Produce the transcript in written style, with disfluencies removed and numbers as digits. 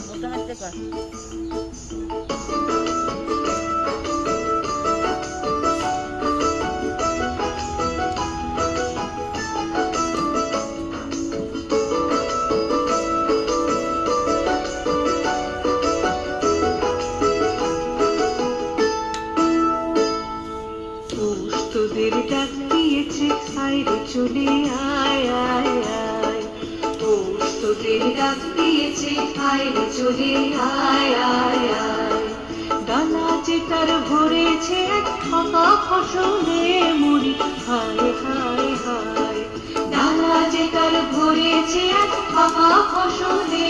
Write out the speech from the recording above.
প্রথমে কর। তোদের ডাক দিয়েছে আইরে চলে আয় আয় আয়, তোদের ডাক দিয়েছে আইরে চলে আয় আয় আয়। ডানা যেটার ভরেছে এক ফাঁকা ফসলে মরি হায় হায় হায়, ডানা যেটার ভরেছে এক ফাঁকা ফসলে